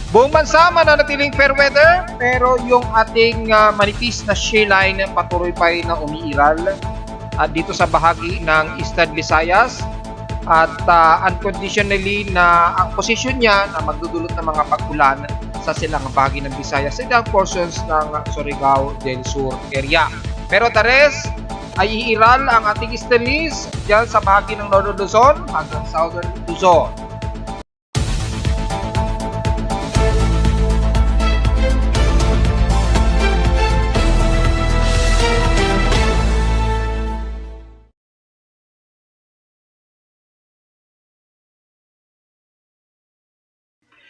Buong bansa mananatiling fair weather pero yung ating manipis na shear line patuloy pa rin na umiiral at dito sa bahagi ng Eastern Visayas at unconditionally na ang posisyon niya na magdudulot ng mga pag-ulan sa silangang bahagi ng Visayas sa ilang portions ng Surigao del Sur area. Pero tares ay iiral ang ating easterlies dyan sa bahagi ng Northern Luzon hanggang Southern Luzon.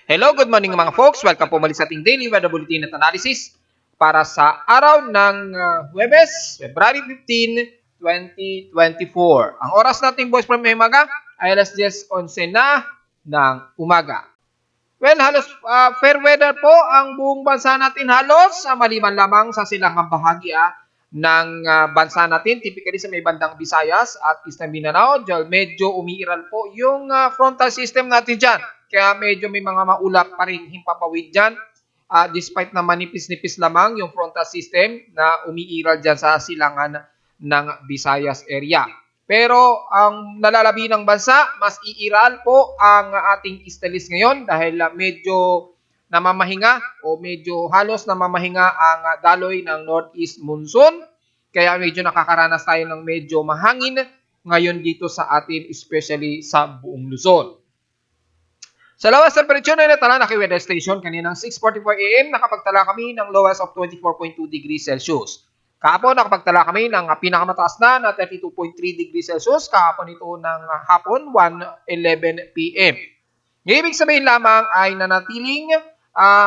Hello, good morning mga folks. Welcome po muli sa ating daily weather bulletin at analysis para sa araw ng Huwebes, February 15, 2024. Ang oras nating boys from umaga ay alas 10:11 na ng umaga. Well, halos fair weather po ang buong bansa natin halos maliban lamang sa silangang bahagi ng bansa natin, typically sa may bandang Visayas at Eastern Mindanao, medyo umiiral po yung frontal system natin dyan. Kaya medyo may mga maulap pa rin himpapawid dyan. Despite na manipis-nipis lamang yung frontal system na umiiral dyan sa silangan ng Visayas area. Pero ang nalalabi ng bansa, mas iiral po ang ating easterlies ngayon dahil medyo namamahinga o medyo halos namamahinga ang daloy ng northeast monsoon. Kaya medyo nakakaranas tayo ng medyo mahangin ngayon dito sa atin, especially sa buong Luzon. Sa lowest temperature na natala na weather station kaninang 6:44 AM, nakapagtala kami ng lowest of 24.2 degrees Celsius. Kahapon nakapagtala kami ng pinakamataas na 32.3 degrees Celsius kahapon ito ng hapon 1:11 PM. Ibig sabihin lamang ay nanatiling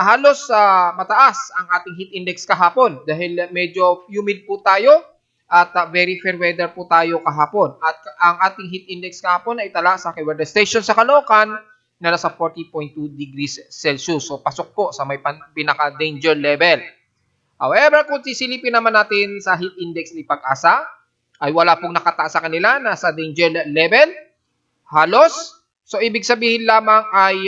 halos mataas ang ating heat index kahapon dahil medyo humid po tayo at very fair weather po tayo kahapon. At ang ating heat index kahapon ay tala sa weather station sa Caloocan na nasa 40.2 degrees Celsius. So pasok po sa may pinaka-danger level. However, kung sisilipin naman natin sa heat index ni Pag-asa, ay wala pong nakataas sa kanila, nasa danger level, halos. So ibig sabihin lamang ay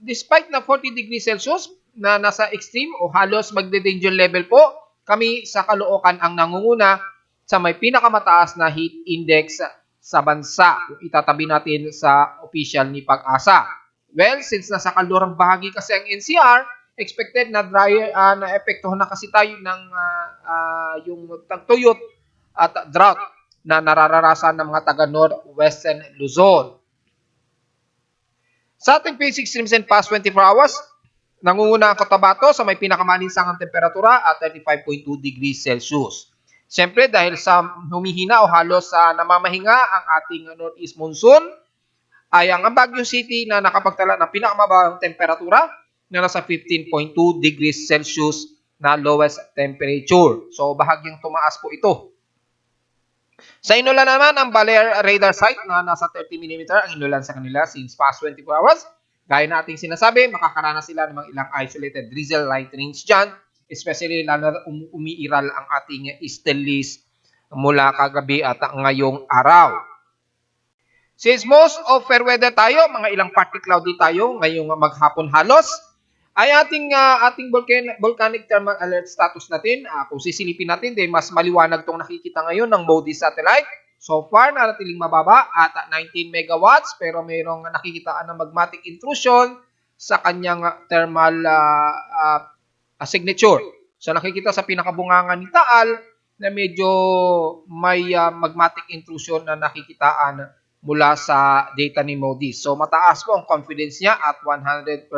despite na 40 degrees Celsius na nasa extreme o halos magde-danger level po, kami sa Caloocan ang nangunguna sa may pinakamataas na heat index sa bansa. Itatabi natin sa official ni Pag-asa. Well, since nasa kaldurang bahagi kasi ang NCR, expected na dry na epektuhan na kasi tayo ng yung tagtuyot at drought na nararanasan ng mga taga Northwestern Luzon. Sa ating Phase Extremes and past 24 hours, nangunguna ang Cotabato sa may pinakamalinsangang temperatura at 35.2 degrees Celsius. Siyempre, dahil sa humihina o halos namamahinga ang ating northeast monsoon, ay ang Baguio City na nakapagtala ng pinakamababang temperatura na nasa 15.2 degrees Celsius na lowest temperature. So, bahagyang tumaas po ito. Sa Inulan naman, ang Baler radar site na nasa 30 mm ang inulan sa kanila since past 24 hours. Gaya na ating sinasabi, makakaranas sila ng mga ilang isolated drizzle light rains dyan. Especially lalo na umiiral ang ating easterlies mula kagabi at ngayong araw. Since most of fair weather tayo, mga ilang partly cloudy tayo ngayong maghapon halos, ay ating volcanic thermal alert status natin. Kung sisilipin natin, mas maliwanag itong nakikita ngayon ng MODIS satellite. So far, naratiling mababa at 19 megawatts pero mayroong nakikitaan ng magmatic intrusion sa kanyang thermal signature. So nakikita sa pinakabungangan ni Taal na medyo may magmatic intrusion na nakikitaan mula sa data ni MODIS. So mataas po ang confidence niya at 100%.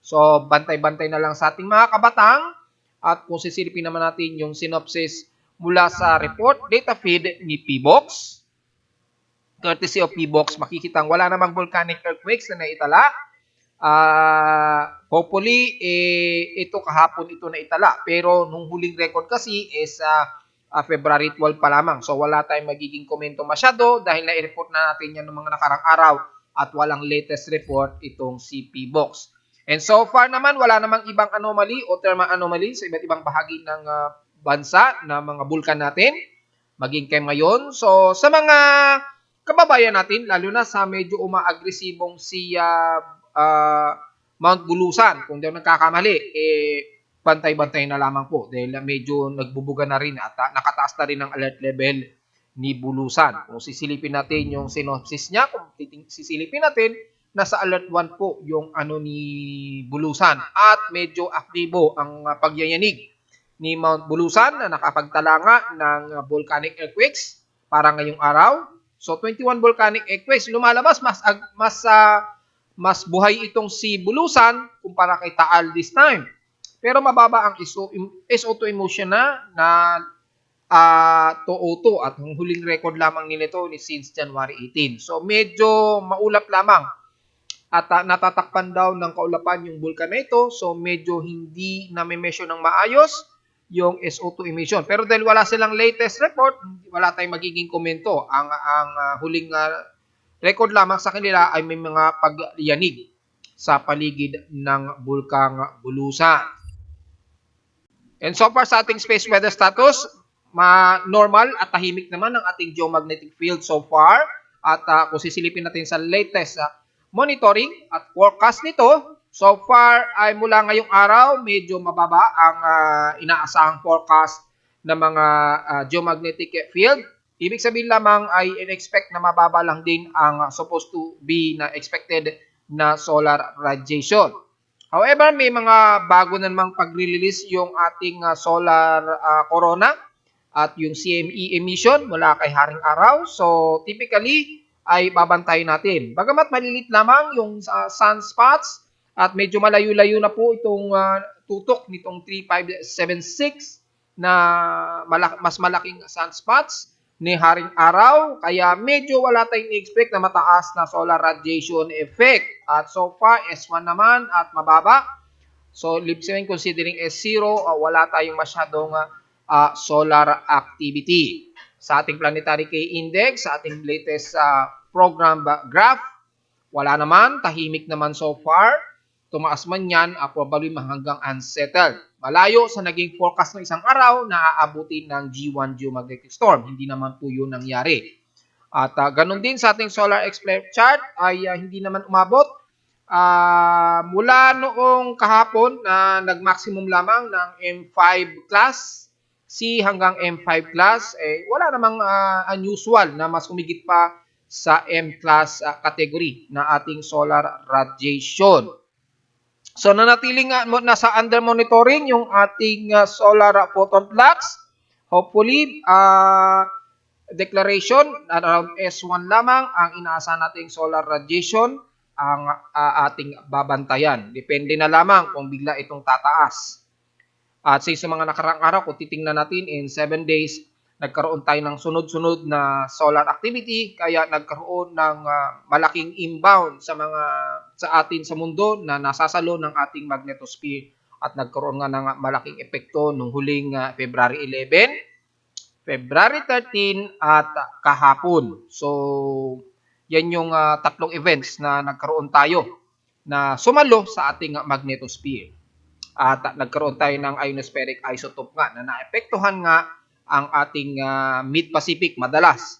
So bantay-bantay na lang sa ating mga kabatang. At kung sisilipin naman natin yung synopsis mula sa report data feed ni PBOX, courtesy of PBOX, makikita wala namang volcanic earthquakes na naitala. Hopefully, ito kahapon ito na itala. Pero nung huling record kasi is February 12 pa lamang. So wala tayong magiging komento masyado dahil na-report na natin yan ng mga nakarang araw at walang latest report itong si PBOX. And so far naman, wala namang ibang anomaly o thermal anomaly sa iba't ibang bahagi ng bansa na mga bulkan natin. Maging kayo ngayon. So sa mga kababayan natin, lalo na sa medyo umaagresibong si Mount Bulusan, kung di ako nagkakamali, bantay-bantay na lamang po dahil medyo nagbubuga na rin at nakataas na rin ang alert level ni Bulusan. Kung sisilipin natin yung synopsis niya, kung sisilipin natin, nasa alert 1 po yung ano ni Bulusan at medyo aktibo ang pagyayanig ni Mount Bulusan na nakapagtala nga ng volcanic earthquakes para ngayong araw. So 21 volcanic earthquakes lumalabas, mas buhay itong si Bulusan kumpara kay Taal this time. Pero mababa ang SO2 emission na 202 at ang huling record lamang nila ito since January 18. So medyo maulap lamang at natatakpan daw ng kaulapan yung bulkan na ito. So medyo hindi na-measure ng maayos yung SO2 emission. Pero dahil wala silang latest report, wala tayong magiging komento. Ang huling record lamang sa kanila ay may mga pagyanig sa paligid ng bulkang Bulusan. And so far sa ating space weather status, normal at tahimik naman ang ating geomagnetic field so far. At kung sisilipin natin sa latest monitoring at forecast nito, so far ay mula ngayong araw, medyo mababa ang inaasahang forecast ng mga geomagnetic field. Ibig sabihin lamang ay in-expect na mababa lang din ang supposed to be na expected na solar radiation. However, may mga bago na namang pag-release yung ating solar corona at yung CME emission mula kay Haring Araw. So, typically, ay babantayin natin. Bagamat malilit lamang yung sunspots at medyo malayo-layo na po itong tutok nitong 3576 na mas malaking sunspots ni Haring Araw, kaya medyo wala tayong i-expect na mataas na solar radiation effect. At so far, S1 naman at mababa. So, sabihin considering S0, wala tayong masyadong solar activity. Sa ating planetary K-index, sa ating latest program graph, wala naman, tahimik naman so far. Tumaas man yan, probably hanggang unsettled. Malayo sa naging forecast ng isang araw na aabutin ng G1 geomagnetic storm. Hindi naman po yun nangyari. At ganun din sa ating solar explainer chart ay hindi naman umabot. Mula noong kahapon na nag-maximum lamang ng M5 class C hanggang M5 class, wala namang unusual na mas humigit pa sa M class category na ating solar radiation. So nanatiling nasa under monitoring yung ating solar photon flux. Hopefully, declaration around S1 lamang ang inaasahan nating solar radiation ang ating babantayan. Depende na lamang kung bigla itong tataas. At sa mga nakaraang araw, kung titingnan natin in 7 days, nagkaroon tayo ng sunod-sunod na solar activity, kaya nagkaroon ng malaking inbound sa atin sa mundo na nasasalo ng ating magnetosphere at nagkaroon nga ng malaking epekto nung huling February 11, February 13 at kahapon. So, yan yung tatlong events na nagkaroon tayo na sumalo sa ating magnetosphere. At nagkaroon tayo ng ionospheric isotope nga na naepektuhan nga ang ating mid-Pacific madalas.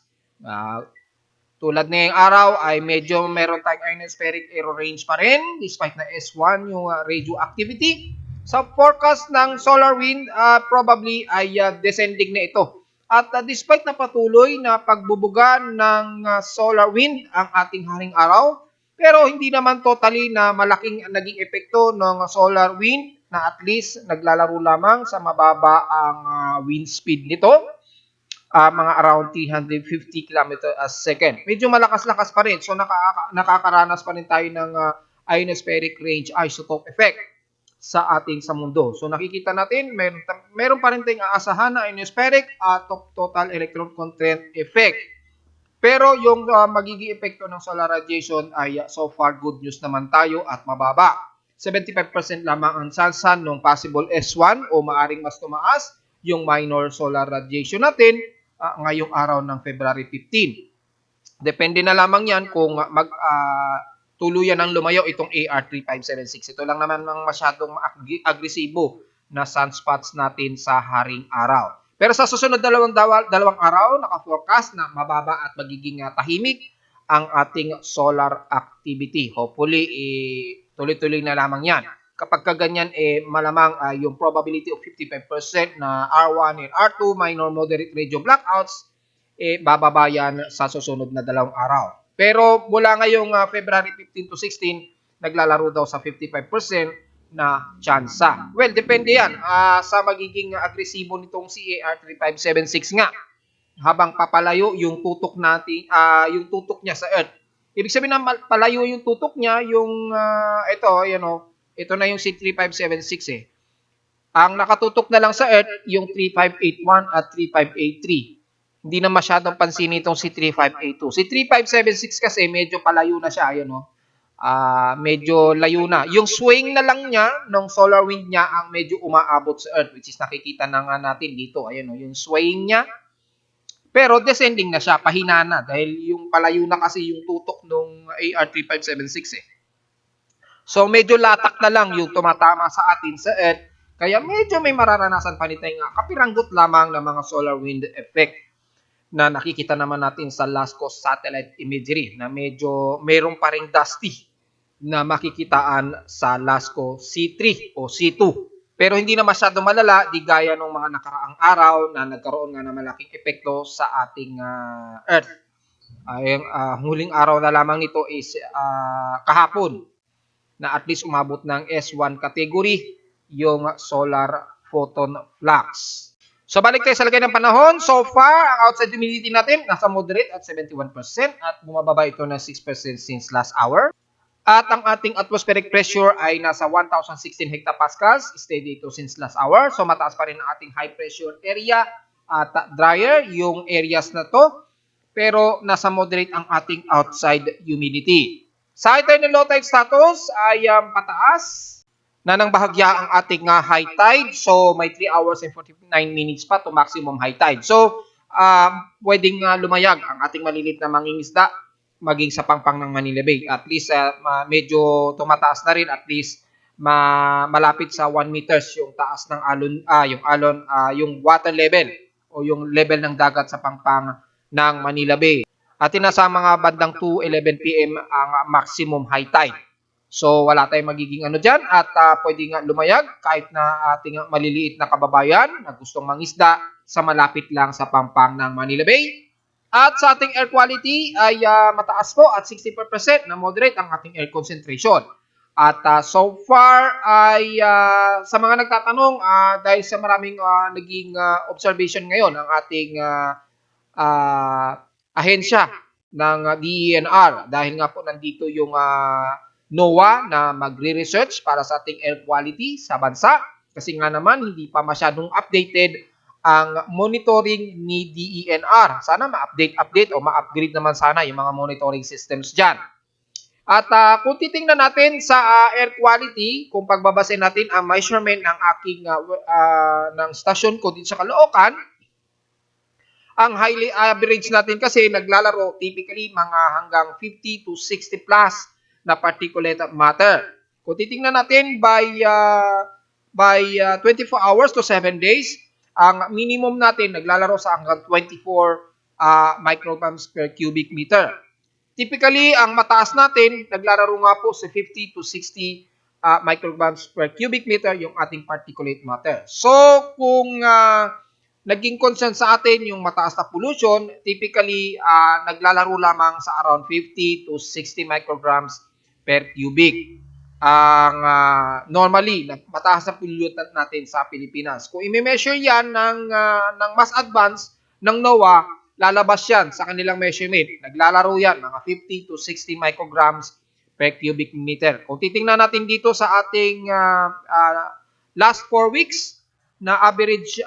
Tulad ngayong araw ay medyo meron tayong ionospheric aero range pa rin despite na S1 yung radioactivity. Sa forecast ng solar wind, probably ay descending na ito. At despite na patuloy na pagbubuga ng solar wind ang ating haring araw, pero hindi naman totally na malaking naging epekto ng solar wind na at least naglalaro lamang sa mababa ang wind speed nito, mga around 350 km a second. Medyo malakas-lakas pa rin, so nakakaranas pa rin tayo ng ionospheric range isotope effect sa mundo. So nakikita natin, meron pa rin tayong aasahan na ionospheric total electron content effect. Pero yung magiging epekto ng solar radiation ay so far good news naman tayo at mababa. 75% lamang ang sansan ng possible S1 o maaring mas tumaas yung minor solar radiation natin ngayong araw ng February 15. Depende na lamang yan kung tuluyan ng lumayo itong AR3576. Ito lang naman ang masyadong agresibo na sunspots natin sa haring araw. Pero sa susunod dalawang araw, naka-forecast na mababa at magiging tahimik ang ating solar activity. Hopefully, Tuloy-tuloy na lamang yan. Kapag kaganyan, malamang yung probability of 55% na R1 and R2, minor moderate radio blackouts, bababa yan sa susunod na 2 araw. Pero mula ngayong February 15 to 16, naglalaro daw sa 55% na tsansa. Well, depende yan sa magiging agresibo nitong CAR 3576 nga. Habang papalayo yung tutok natin, yung tutok niya sa Earth. Ibig sabihin na palayo yung tutok niya, yung ito na yung C3576 Ang nakatutok na lang sa Earth, yung 3581 at 3583. Hindi na masyadong pansin itong C3582. Si 3576 kasi medyo palayo na siya, medyo layo na. Yung swing na lang niya ng solar wind niya ang medyo umaabot sa Earth, which is nakikita na nga natin dito. Yung swing niya. Pero descending na siya, pahina na dahil yung palayo na kasi yung tutok ng AR3576 So medyo latak na lang yung tumatama sa atin sa Earth, kaya medyo may mararanasan pa nitay nga kapiranggot lamang ng mga solar wind effect na nakikita naman natin sa LASCO satellite imagery na medyo mayroon pa ring dusty na makikitaan sa LASCO C3 o C2. Pero hindi na masyado malala, di gaya ng mga nakaraang araw na nagkaroon nga ng malaking epekto sa ating Earth. Huling araw na lamang nito is kahapon na at least umabot ng S1 category yung solar photon flux. So balik tayo sa lagay ng panahon. So far, ang outside humidity natin nasa moderate at 71% at bumababa ito ng 6% since last hour. At ang ating atmospheric pressure ay nasa 1,016 hectopascals. Steady ito since last hour. So mataas pa rin ang ating high pressure area at drier yung areas na to. Pero nasa moderate ang ating outside humidity. Sa high tide and low tide status ay pataas na nang bahagya ang ating high tide. So may 3 hours and 49 minutes pa to maximum high tide. So pwedeng lumayag ang ating malilit na mangingisda maging sa pangpang ng Manila Bay. At least medyo tumataas na rin, at least malapit sa 1 meters yung taas ng yung water level o yung level ng dagat sa pangpang ng Manila Bay. At nasa mga bandang 2:11 PM ang maximum high tide. So wala tayong magiging dyan at pwede nga lumayag kahit na ating maliliit na kababayan na gustong mangisda sa malapit lang sa pangpang ng Manila Bay. At sa ating air quality ay mataas po at 64% na moderate ang ating air concentration. At so far ay sa mga nagtatanong dahil sa maraming naging observation ngayon ang ating ahensya ng DENR dahil nga po nandito yung NOAA na magre-research para sa ating air quality sa bansa kasi nga naman hindi pa masyadong updated ang monitoring ni DENR. Sana ma-update o ma-upgrade naman sana yung mga monitoring systems dyan. At kung titingnan natin sa air quality, kung pagbabasin natin ang measurement ng aking ng stasyon ko dito sa Caloocan, ang highly average natin kasi naglalaro typically mga hanggang 50 to 60 plus na particulate matter. Kung titingnan natin by 24 hours to 7 days, ang minimum natin naglalaro sa hanggang 24 micrograms per cubic meter. Typically, ang mataas natin naglalaro nga po sa 50 to 60 micrograms per cubic meter yung ating particulate matter. So, kung naging concern sa atin yung mataas na pollution, typically naglalaro lamang sa around 50 to 60 micrograms per cubic. Ang normally mataas na pollutant natin sa Pilipinas. Kung i-measure yan ng mas advanced ng NOAA, lalabas yan sa kanilang measurement. Naglalaro yan mga 50 to 60 micrograms per cubic meter. Kung titingnan natin dito sa ating last 4 weeks na average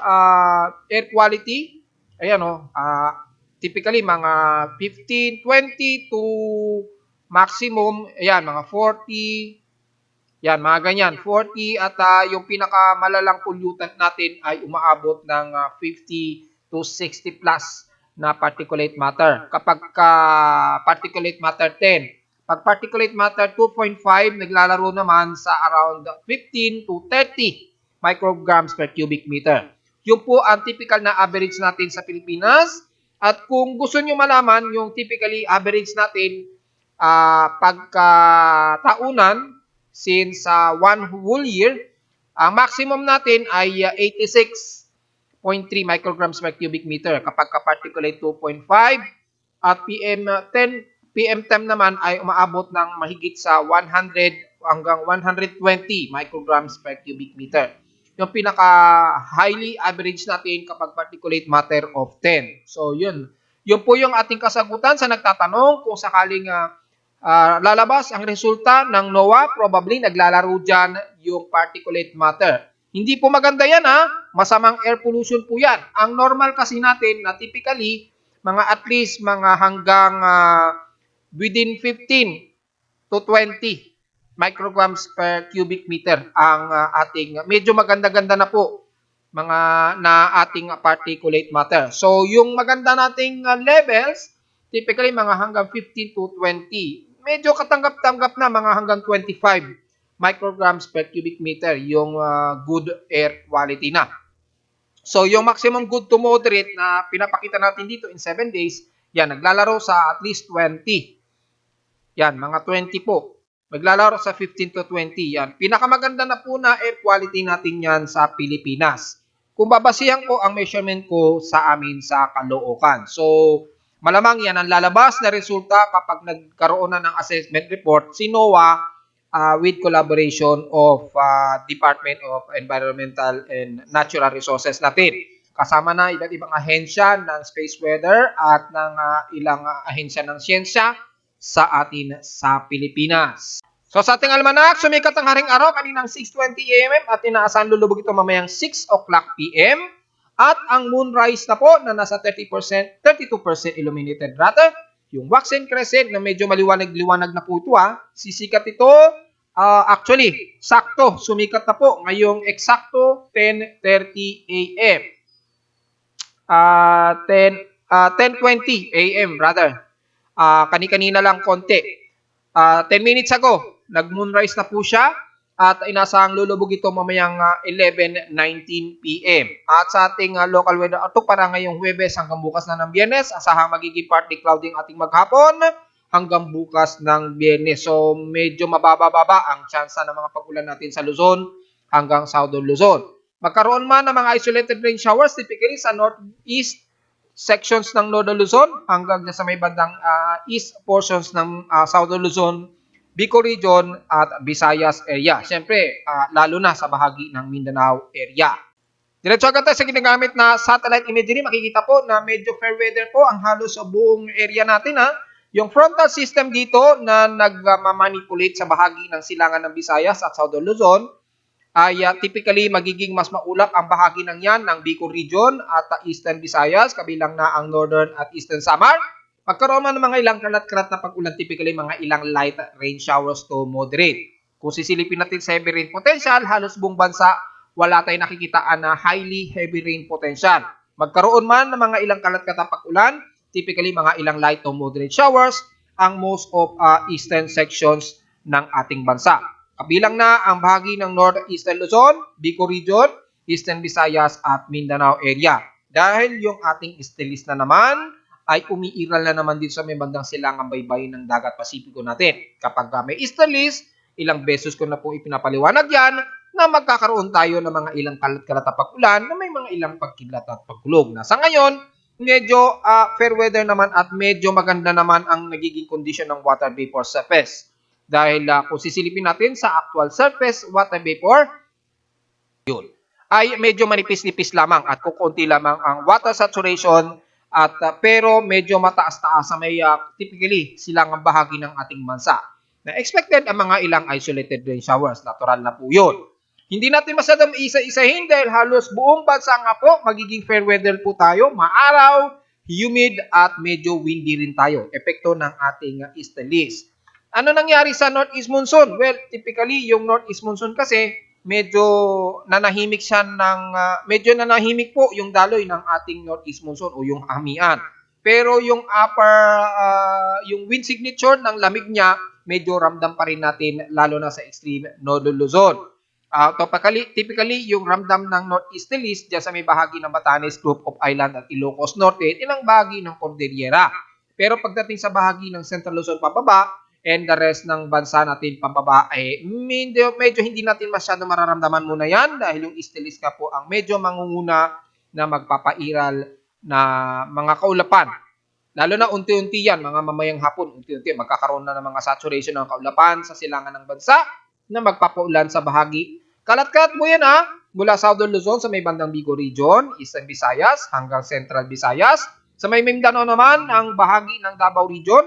air quality, typically mga 15, 20 to maximum, mga 40, mga ganyan, 40 at yung pinakamalalang pollutant natin ay umaabot ng 50 to 60 plus na particulate matter. Kapag particulate matter 10, pag particulate matter 2.5, naglalaro naman sa around 15 to 30 micrograms per cubic meter. Yung po ang typical na average natin sa Pilipinas. At kung gusto nyo malaman yung typically average natin pagka taunan, since one whole year, ang maximum natin ay 86.3 micrograms per cubic meter kapag ka-particulate 2.5 at PM10 PM10 naman ay umaabot ng mahigit sa 100 hanggang 120 micrograms per cubic meter. Yung pinaka highly average natin kapag particulate matter of 10. So yun. Yun po yung ating kasagutan sa nagtatanong kung sakaling lalabas ang resulta ng NOAA, probably naglalaro dyan yung particulate matter. Hindi po maganda yan masamang air pollution po yan. Ang normal kasi natin na typically, mga at least mga hanggang within 15 to 20 micrograms per cubic meter ang ating medyo maganda-ganda na po mga na ating particulate matter. So yung maganda nating levels, typically mga hanggang 15 to 20. Medyo katanggap-tanggap na mga hanggang 25 micrograms per cubic meter yung good air quality na. So, yung maximum good to moderate na pinapakita natin dito in 7 days, yan, naglalaro sa at least 20. Yan, mga 20 po. Naglalaro sa 15 to 20. Yan, pinakamaganda na po na air quality natin yan sa Pilipinas. Kung babasihan ko ang measurement ko sa amin sa Caloocan. So, malamang yan ang lalabas na resulta kapag nagkaroon na ng assessment report si NOAA with collaboration of Department of Environmental and Natural Resources natin. Kasama na iba't ibang ahensya ng space weather at ng ilang ahensya ng siyensya sa atin sa Pilipinas. So sa ating almanak, sumikat ang haring araw kaninang 6:20 AM at inaasahan lulubog ito mamayang 6 o'clock PM. At ang moonrise na po na nasa 32% illuminated rather. Yung waxen crescent na medyo maliwanag-liwanag na po ito sisikat ito. Actually, sakto, sumikat na po ngayong eksakto 10:30 AM. 10:20 AM rather. Kani-kanina lang konti. 10 minutes ago, nag-moonrise na po siya at inasahang lulubog ito mamayang 11:19 PM. At sa ating local weather outlook para ngayong Huwebes hanggang bukas na ng Biyernes, asahang magiging partly cloudy ang ating maghapon hanggang bukas ng Biyernes. So, medyo mababa-baba ang tsansa ng mga pag-ulan natin sa Luzon hanggang Southern Luzon. Magkaroon man ng mga isolated rain showers typically sa northeast sections ng Northern Luzon hanggang sa may bandang east portions ng Southern Luzon, Bicol Region at Visayas area. Siyempre, lalo na sa bahagi ng Mindanao area. Diretso agad tayo sa ginagamit na satellite imagery. Makikita po na medyo fair weather po ang halos sa buong area natin Yung frontal system dito na nagmamanipulate sa bahagi ng silangan ng Visayas at Southern Luzon ay typically magiging mas maulap ang bahagi ng yan ng Bicol Region at Eastern Visayas, kabilang na ang Northern at Eastern Samar. Magkaroon man ng mga ilang kalat-kalat na pag-ulan, typically mga ilang light rain showers to moderate. Kung sisilipin natin sa heavy rain potential, halos buong bansa wala tayong nakikitaan na highly heavy rain potential. Magkaroon man ng mga ilang kalat-kalat na pag-ulan, typically mga ilang light to moderate showers ang most of eastern sections ng ating bansa. Kabilang na ang bahagi ng northeastern Luzon, Bicol Region, Eastern Visayas at Mindanao area. Dahil yung ating easterlies na naman ay umiiral na naman din sa may bandang silangang baybayin ng dagat Pasipiko natin. Kapag may easterlies, ilang beses ko na po ipinapaliwanag yan na magkakaroon tayo ng mga ilang kalat-kalat na pag-ulan na may mga ilang pagkidlat at pagkulog. Na sa ngayon, medyo fair weather naman at medyo maganda naman ang nagiging condition ng water vapor surface. Dahil kung sisilipin natin sa actual surface water vapor, yun, ay medyo manipis-nipis lamang at kukunti lamang ang water saturation at pero medyo mataas-taas sa may typically silangang bahagi ng ating bansa. Na expected ang mga ilang isolated rain showers, natural na po yun. Hindi natin masyadong isa-isahin dahil halos buong bansa nga po magiging fair weather po tayo, maaraw, humid at medyo windy rin tayo. Epekto ng ating easterlies. Ano nangyari sa northeast monsoon? Well, typically yung northeast monsoon kasi medyo nanahimik siya medyo nanahimik po yung daloy ng ating northeast monsoon o yung hamian. Pero yung yung wind signature ng lamig niya, medyo ramdam pa rin natin lalo na sa extreme northern Luzon. Typically, yung ramdam ng northeasterlies dyan sa may bahagi ng Batanes Group of Island at Ilocos Norte, ilang bahagi ng Cordillera. Pero pagdating sa bahagi ng Central Luzon pababa, and the rest ng bansa natin pababa ay medyo hindi natin masyado mararamdaman muna yan dahil yung East East nga po ang medyo mangunguna na magpapairal na mga kaulapan. Lalo na unti-unti yan, mga mamayang hapon, unti-unti magkakaroon na ng mga saturation ng kaulapan sa silangan ng bansa na magpapaulan sa bahagi. Kalat-kalat mo yan mula Southern Luzon sa may bandang Bigo Region, Eastern Visayas hanggang Central Visayas. Sa may Mindanao naman, ang bahagi ng Davao Region,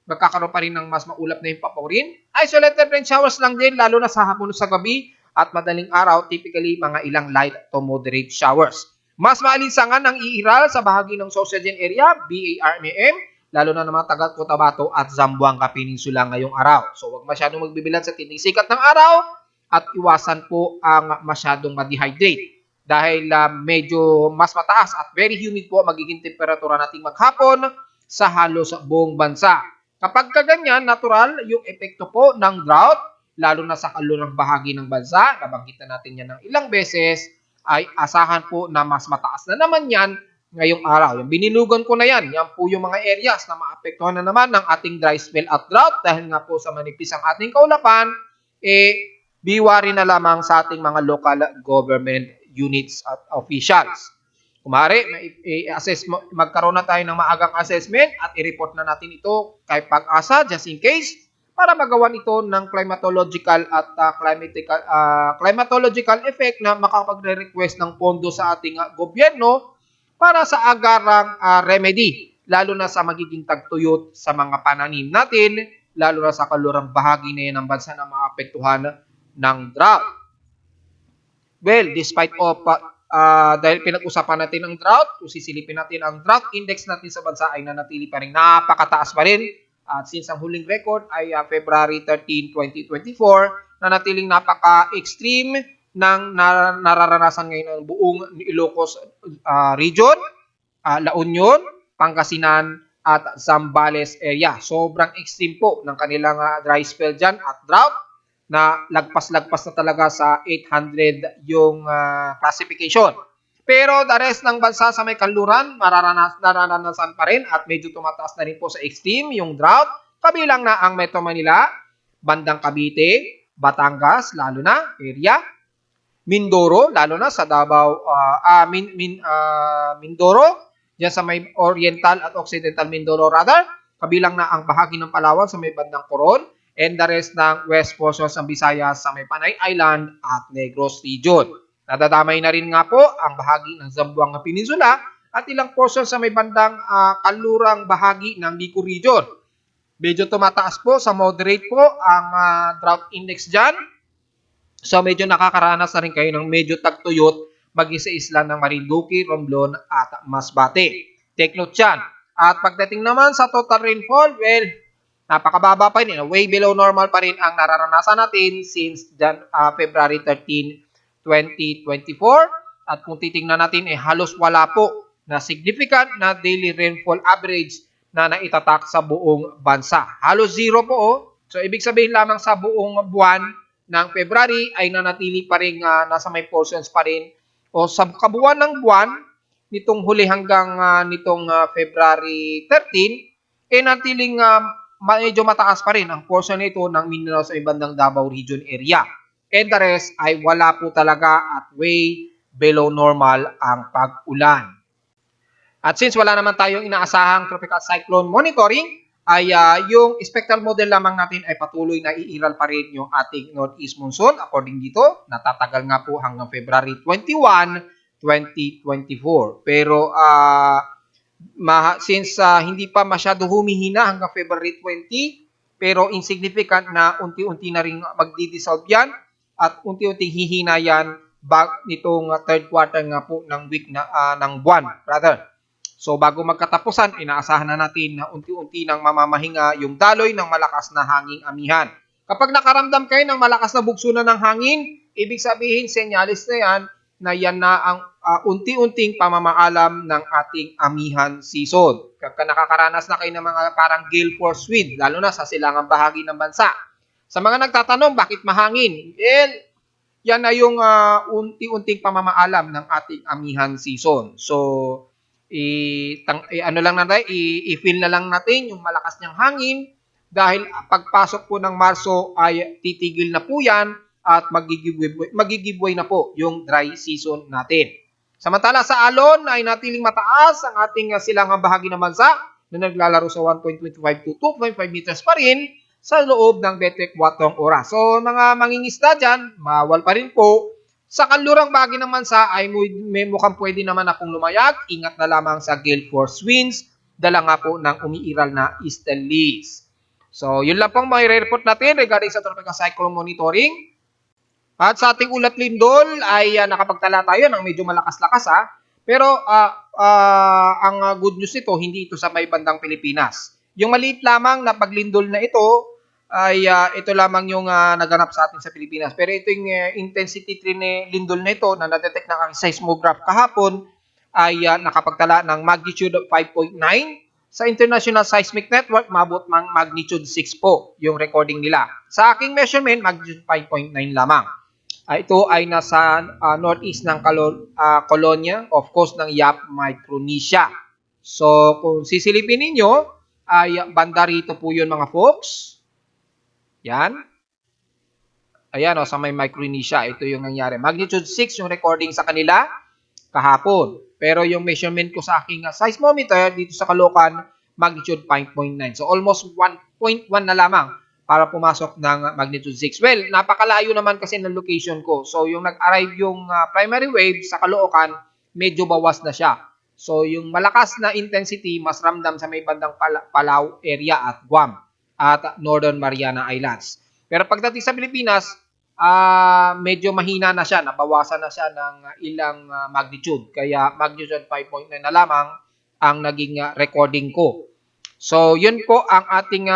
magkakaroon pa rin ng mas maulap na yung paporin. Isolated rain showers lang din, lalo na sa hapon sa gabi at madaling araw, typically mga ilang light to moderate showers. Mas maalinsangan ang iiral sa bahagi ng Sorsogen area, BARMM, lalo na ng mga taga Cotabato at Zamboanga Peninsula ngayong araw. So huwag masyadong magbibilan sa tinding sikat ng araw at iwasan po ang masyadong ma-dehydrate dahil medyo mas mataas at very humid po magiging temperatura nating maghapon sa halos buong bansa. Kapag kaganyan, natural yung epekto po ng drought, lalo na sa kalurang bahagi ng bansa, nabanggit na natin yan ng ilang beses, ay asahan po na mas mataas na naman yan ngayong araw. Yung binilugan ko na yan po yung mga areas na maapektuhan na naman ng ating dry spell at drought dahil nga po sa manipis ang ating kaulapan, biwari na lamang sa ating mga local government units at officials. Kumari, i-assess, magkaroon na tayo ng maagang assessment at i-report na natin ito kay Pag-asa just in case para magawan ito ng climatological at climatological effect na makapagre-request ng pondo sa ating gobyerno para sa agarang remedy, lalo na sa magiging tagtuyot sa mga pananim natin, lalo na sa kalurang bahagi na yan ng bansa na maapektuhan ng drought. Well, despite of dahil pinag-usapan natin ang drought, kung sisilipin natin ang drought index natin sa bansa ay nanatili pa rin napakataas pa rin. At since ang huling record ay February 13, 2024, nanatiling napaka-extreme ng nararanasan ngayon ng buong Ilocos region, La Union, Pangasinan at Zambales area. Sobrang extreme po ng kanilang dry spell dyan at drought na lagpas-lagpas na talaga sa 800 yung classification. Pero the rest ng bansa sa may kanluran, nararanasan pa rin at medyo tumataas na rin po sa extreme yung drought. Kabilang na ang Metro Manila, bandang Cavite, Batangas, lalo na area, Mindoro, lalo na sa Davao, Mindoro, dyan sa may Oriental at Occidental Mindoro rather. Kabilang na ang bahagi ng Palawan sa may bandang Coron, and the rest ng west portions ng Visayas sa may Panay Island at Negros Region. Nadadamay na rin nga po ang bahagi ng Zamboanga Peninsula at ilang portions sa may bandang kanlurang bahagi ng Bico Region. Medyo tumataas po sa moderate po ang drought index dyan. So medyo nakakaranas na rin kayo ng medyo tagtuyot maging sa isla ng Marinduque, Romblon at Masbate. Take note yan. At pagdating naman sa total rainfall, well, napakababa pa rin. Way below normal pa rin ang nararanasan natin since February 13, 2024. At kung titingnan natin, halos wala po na significant na daily rainfall average na naitatak sa buong bansa. Halos zero po. So, ibig sabihin lamang sa buong buwan ng February ay nanatili pa rin nasa may portions pa rin. O sa kabuuan ng buwan, nitong huli hanggang nitong February 13, natiling medyo mataas pa rin ang portion nito ng Mindanao sa ibandang Davao Region area. And the rest ay wala po talaga at way below normal ang pag-ulan. At since wala naman tayong inaasahang tropical cyclone monitoring, ay yung spectral model lamang natin ay patuloy na iiral pa rin yung ating northeast monsoon. According dito, natatagal nga po hanggang February 21, 2024. Pero since hindi pa masyado humihina hanggang February 20, pero insignificant na unti-unti na rin magdi-dissolve yan at unti-unti hihina yan nitong third quarter nga po ng week ng buwan, brother. So bago magkatapusan, inaasahan na natin na unti-unti nang mamamahinga yung daloy ng malakas na hanging amihan. Kapag nakaramdam kayo ng malakas na bugsunan ng hangin, ibig sabihin senyalis na yan na ang unti-unting pamamaalam ng ating amihan season. Kapag nakakaranas na kayo ng mga parang gale force wind, lalo na sa silangang bahagi ng bansa. Sa mga nagtatanong, bakit mahangin? Yan na yung unti-unting pamamaalam ng ating amihan season. So, i-feel na lang natin yung malakas niyang hangin dahil pagpasok po ng Marso ay titigil na po yan at magigiveaway na po yung dry season natin. Samantala sa alon ay natiling mataas ang ating silangang bahagi ng bansa na naglalaro sa 1.25 to 2.5 meters pa rin sa loob ng 24 oras. So mga mangingisda dyan, bawal pa rin po. Sa kanlurang bahagi ng bansa ay may mukhang pwede naman akong lumayag. Ingat na lamang sa gale force winds, dala nga po ng umiiral na easterlies. So yun lang pong may report natin regarding sa tropical cyclone monitoring. At sa ating ulat lindol ay nakapagtala tayo ng medyo malakas-lakas ha. Pero ang good news nito, hindi ito sa may bandang Pilipinas. Yung maliit lamang na paglindol na ito ay ito lamang yung naganap sa atin sa Pilipinas. Pero ito yung intensity 3 ni lindol na ito na na-detect ng aking seismograph kahapon ay nakapagtala ng magnitude of 5.9. Sa International Seismic Network, mabot ng magnitude 6 po yung recording nila. Sa aking measurement, magnitude 5.9 lamang. Ito ay nasa northeast ng kolonya, of course, ng Yap, Micronesia. So, kung sisilipin ninyo, ay banda rito po yun mga folks. Yan. Ayan, sa may Micronesia, ito yung nangyari. Magnitude 6 yung recording sa kanila kahapon. Pero yung measurement ko sa aking seismometer dito sa Caloocan, magnitude 5.9. So, almost 1.1 na lamang para pumasok ng magnitude 6. Well, napakalayo naman kasi ng location ko. So, yung nag-arrive yung primary wave sa Caloocan, medyo bawas na siya. So, yung malakas na intensity, mas ramdam sa may bandang Palau area at Guam at Northern Mariana Islands. Pero pagdating sa Pilipinas, medyo mahina na siya. Nabawasan na siya ng ilang magnitude. Kaya magnitude 5.9 na lamang ang naging recording ko. So, yun po ang ating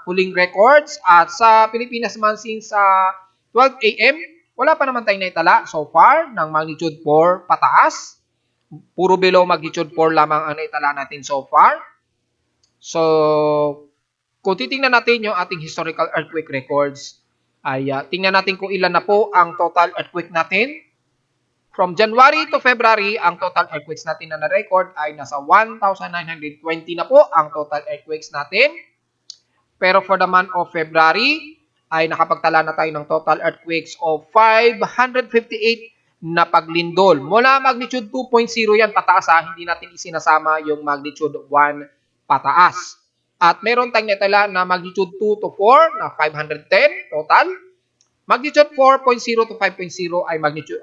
huling records. At sa Pilipinas naman since 12 a.m., wala pa naman tayong naitala so far ng magnitude 4 pataas. Puro below magnitude 4 lamang ang naitala natin so far. So, kung titingnan natin yung ating historical earthquake records, ay tingnan natin kung ilan na po ang total earthquake natin. From January to February, ang total earthquakes natin na na-record ay nasa 1,920 na po ang total earthquakes natin. Pero for the month of February, ay nakapagtala na tayo ng total earthquakes of 558 na paglindol. Mula magnitude 2.0 yan pataas hindi natin isinasama yung magnitude 1 pataas. At meron tayong natala na magnitude 2 to 4 na 510 total. Magnitude 4.0 to 5.0 ay magnitude,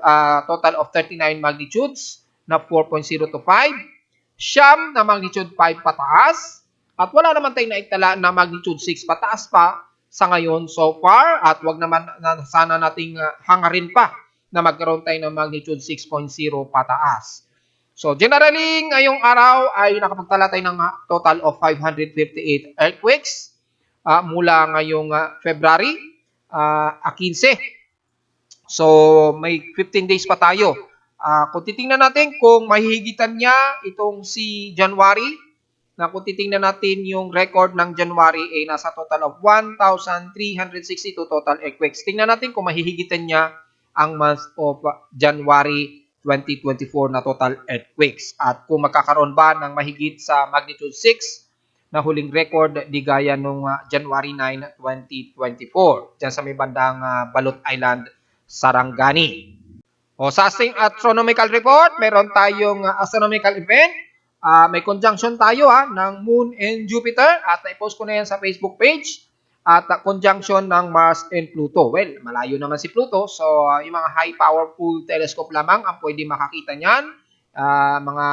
total of 39 magnitudes na 4.0 to 5. Siyam na magnitude 5 pataas. At wala naman tayong naitala na magnitude 6 pataas pa sa ngayon so far. At wag naman sana nating hangarin pa na magkaroon tayo ng magnitude 6.0 pataas. So generally, ngayong araw ay nakapagtala tayo ng total of 558 earthquakes mula ngayong February 15. So, may 15 days pa tayo. Kung titingnan natin kung mahihigitan niya itong si January, na kung titingnan natin yung record ng January ay nasa total of 1,362 total earthquakes. Tingnan natin kung mahihigitan niya ang month of January 2024 na total earthquakes. At kung magkakaroon ba ng mahigit sa magnitude 6 na huling record di gaya nung January 9, 2024 dyan sa may bandang Balot Island, Sarangani. O sa ating astronomical report, meron tayong astronomical event. May conjunction tayo ng Moon and Jupiter at i-post ko na yan sa Facebook page. At conjunction ng Mars and Pluto. Well, malayo naman si Pluto. So, yung mga high powerful telescope lamang ang pwede makakita niyan. Mga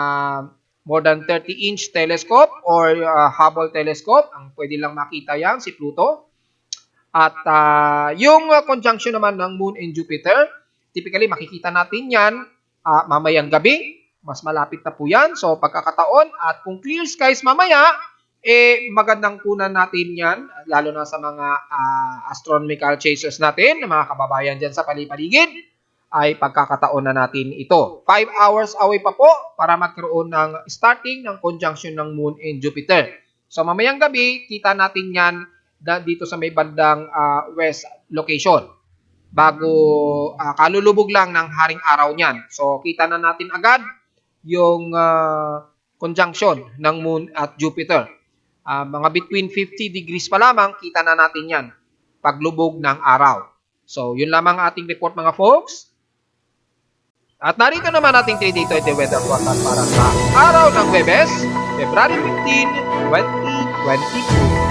more than 30-inch telescope or Hubble telescope, ang pwede lang makita yan, si Pluto. At yung conjunction naman ng Moon and Jupiter, typically makikita natin yan mamayang gabi. Mas malapit na po yan. So, pagkakataon at kung clear skies mamaya, magandang kunan natin yan, lalo na sa mga astronomical chasers natin, mga kababayan dyan sa palipaligid, ay pagkakataon na natin ito. 5 hours away pa po para magkaroon ng starting ng conjunction ng Moon and Jupiter. So mamayang gabi, kita natin yan dito sa may bandang west location. Bago kalulubog lang ng haring araw niyan. So kita na natin agad yung conjunction ng Moon at Jupiter. mga between 50 degrees pa lamang, kita na natin yan paglubog ng araw. So, yun lamang ating report mga folks. At narito naman ating 3-day weather forecast para sa araw ng Huwebes, February 15, 2022.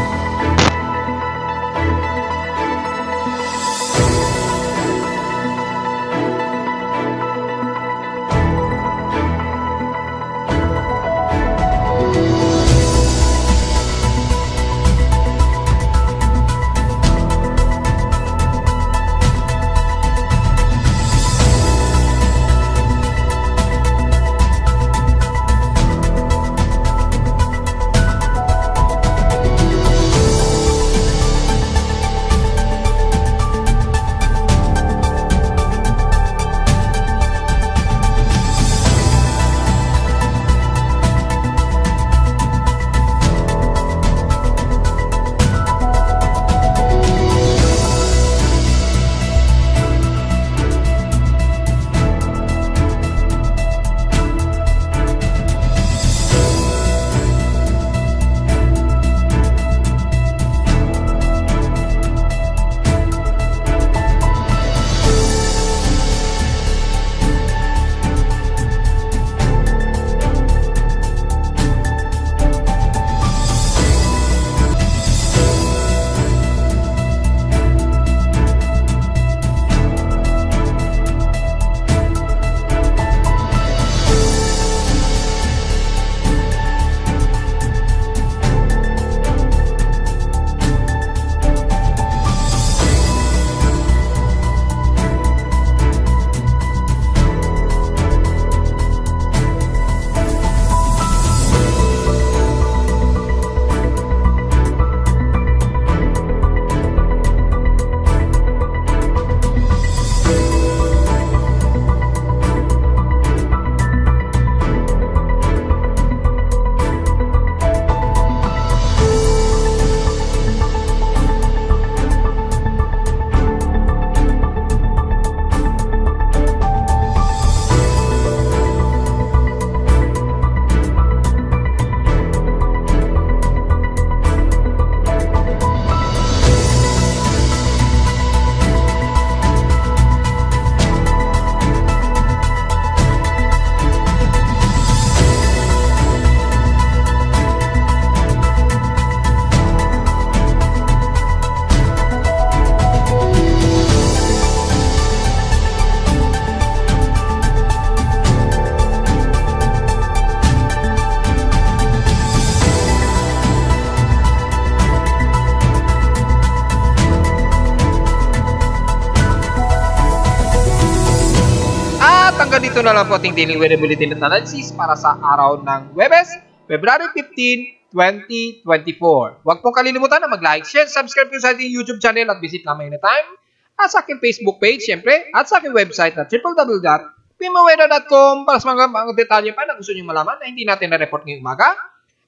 Hanggang dito na lang po ating daily weather bulletin at analysis para sa araw ng Huwebes, February 15, 2024. Huwag pong kalilimutan na mag-like, share, subscribe po sa ating YouTube channel at visit namin anytime at sa aking Facebook page, syempre, at sa aking website na www.pimaweather.com para sa mga detalye pa na gusto nyo malaman na hindi natin na-report ngayong umaga.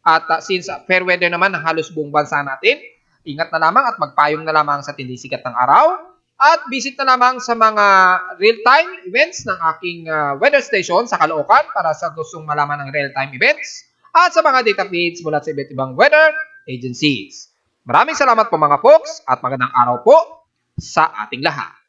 At since fair weather naman ng halos buong bansa natin, ingat na lamang at magpayong na lamang sa tindi sikat ng araw. At visit na lamang sa mga real-time events ng aking weather station sa Caloocan para sa gustong malaman ng real-time events at sa mga data feeds mula sa iba't ibang weather agencies. Maraming salamat po mga folks at magandang araw po sa ating lahat.